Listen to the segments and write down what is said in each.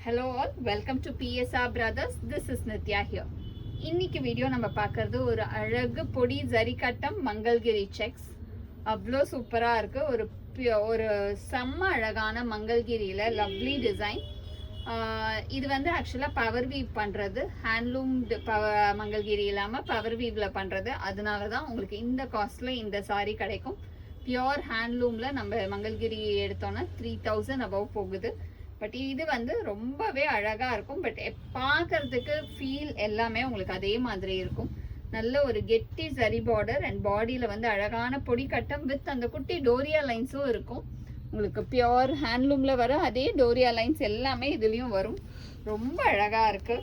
Hello all, welcome to PSR Brothers. This is Nitya here. இன்னைக்கு video நம்ம பார்க்கறது ஒரு அழகு பொடி ஜரி கட்டம் மங்கல்கிரி செக்ஸ். அவ்வளோ சூப்பரா இருக்கு. ஒரு செம்ம அழகான மங்கல்கிரியில லவ்லி டிசைன். இது வந்து ஆக்சுவலா பவர் வீவ் பண்றது, ஹேண்ட்லூம் மங்கல்கிரி இல்லாம பவர் வீவ்ல பண்றது. அதனாலதான் உங்களுக்கு இந்த காஸ்ட்ல இந்த சாரி கிடைக்கும். பியோர் ஹேண்ட்லூம்ல நம்ம மங்கல்கிரி எடுத்தோம்னா 3000 above போகுது. பட் இது வந்து ரொம்பவே அழகா இருக்கும். பட் பார்க்கறதுக்கு ஃபீல் எல்லாமே உங்களுக்கு அதே மாதிரி இருக்கும். நல்ல ஒரு கெட்டி சரி பார்டர் அண்ட் பாடியில வந்து அழகான பொடி கட்டம் வித் அந்த குட்டி டோரியா லைன்ஸும் இருக்கும். உங்களுக்கு பியோர் ஹேண்ட்லூம்ல வர அதே டோரியா லைன்ஸ் எல்லாமே இதுலயும் வரும். ரொம்ப அழகா இருக்கு.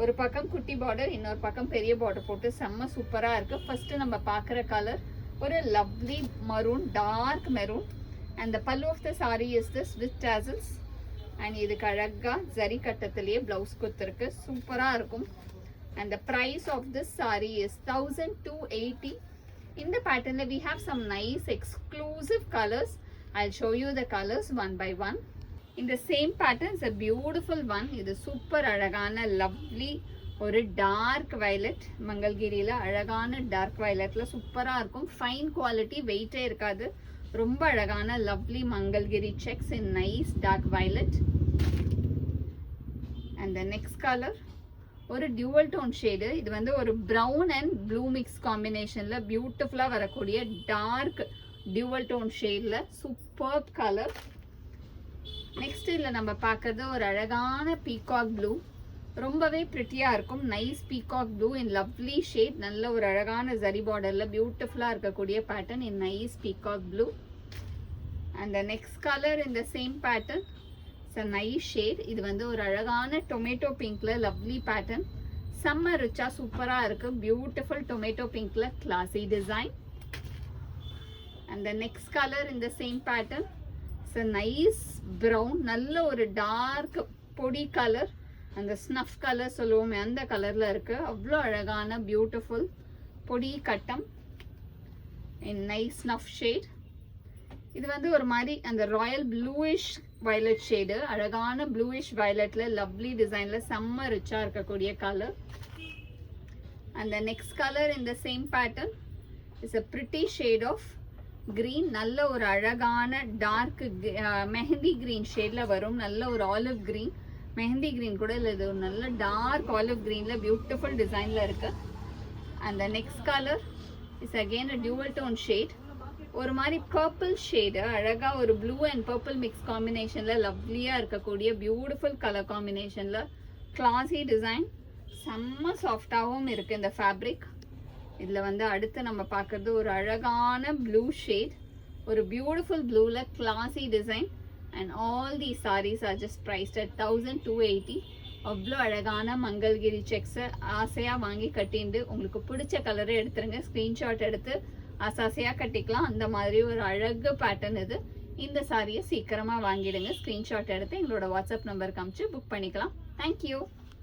ஒரு பக்கம் குட்டி பார்டர், இன்னொரு பக்கம் பெரிய பார்டர் போட்டு செம்ம சூப்பரா இருக்கு. ஃபர்ஸ்ட் நம்ம பார்க்குற கலர் ஒரு lovely maroon, dark maroon. And the pallu of the sari is this with tassels. And இதுக்கு அழகா ஜரி கட்டத்திலேயே பிளவுஸ் கொடுத்துருக்கு. சூப்பரா இருக்கும். and the price of this saree is 1280. in the pattern we have some nice exclusive colors. I'll show you the colors one by one. in the same pattern is a beautiful one. இது super அழகான lovely ஒரு dark violet. மங்கல்கிரியில அழகான dark வயலட்ல சூப்பரா இருக்கும். Fine quality, வெயிட்டே இருக்காது. ரொம்ப அழகான lovely Mangalagiri checks in nice dark violet. and the next color ஒரு dual tone shade. இது வந்து ஒரு brown and blue mix combinationல பியூட்டிஃபுல்லா வரக்கூடிய டார்க் dual tone shadeல superb color. next இதுல நம்ம பார்க்கிறது ஒரு அழகான peacock blue. ரொம்பவே பிரிட்டியா இருக்கும். நைஸ் பீகாக் ப்ளூ இன் லவ்லி ஷேட். நல்ல ஒரு அழகான ஜரி பார்டர்ல பியூட்டிஃபுல்லா இருக்கக்கூடிய pattern in nice peacock blue. And the next colour in the same pattern it's a nice shade. இது வந்து ஒரு அழகான டொமேட்டோ பிங்க்ல லவ்லி பேட்டர்ன். செம்ம ரிச்சா சூப்பரா இருக்கு. பியூட்டிஃபுல் டொமேட்டோ பிங்க்ல classy design. And the next colour in the same pattern it's a nice brown. நல்ல ஒரு டார்க் பொடி கலர், அந்த ஸ்னஃப் கலர் சொல்லுவோமே அந்த கலர்ல இருக்கு. அவ்வளோ அழகான பியூட்டிஃபுல் பொடி கட்டம் இன் நைஸ் ஸ்னஃப் ஷேட். இது வந்து ஒரு மாதிரி அந்த ராயல் ப்ளூயிஷ் வயலட் ஷேடு. அழகான ப்ளூயிஷ் வயலட்ல லவ்லி டிசைன்ல செம்ம ரிச்சா இருக்கக்கூடிய colour. And the next colour in the same pattern is a pretty shade of green. நல்ல ஒரு அழகான டார்க் மெஹந்தி கிரீன் ஷேட்ல வரும். நல்ல ஒரு ஆலிவ் கிரீன், மெஹந்தி கிரீன் கூட இல்லை, இது ஒரு நல்ல டார்க் ஆலிவ் கிரீன்ல பியூட்டிஃபுல் டிசைன்ல இருக்கு. And the next colour is again a dual tone shade. ஒரு மாதிரி பர்பிள் ஷேடு, அழகா ஒரு ப்ளூ அண்ட் பர்பிள் மிக்ஸ் காம்பினேஷன்ல லவ்லியா இருக்கக்கூடிய பியூட்டிஃபுல் கலர் காம்பினேஷன்ல கிளாசி டிசைன். செம்ம சாஃப்டாகவும் இருக்கு இந்த ஃபேப்ரிக். இதுல வந்து அடுத்து நம்ம பார்க்கறது ஒரு அழகான ப்ளூ ஷேட், ஒரு பியூட்டிஃபுல் ப்ளூல classy design. and all these sarees are just priced at 1280. அவ்வளோ அழகான மங்கல்கிரி செக்ஸை ஆசையா வாங்கி கட்டிண்டு உங்களுக்கு பிடிச்ச கலரை எடுத்துருங்க. ஸ்கிரீன்ஷாட் எடுத்து ஆசாசையா கட்டிக்கலாம். அந்த மாதிரி ஒரு அழகு பேட்டர்ன் இது. இந்த சாரியை சீக்கிரமா வாங்கிடுங்க. ஸ்கிரீன்ஷாட் எடுத்து எங்களோட வாட்ஸ்அப் நம்பருக்கு அனுப்பிச்சு புக் பண்ணிக்கலாம். தேங்க்யூ.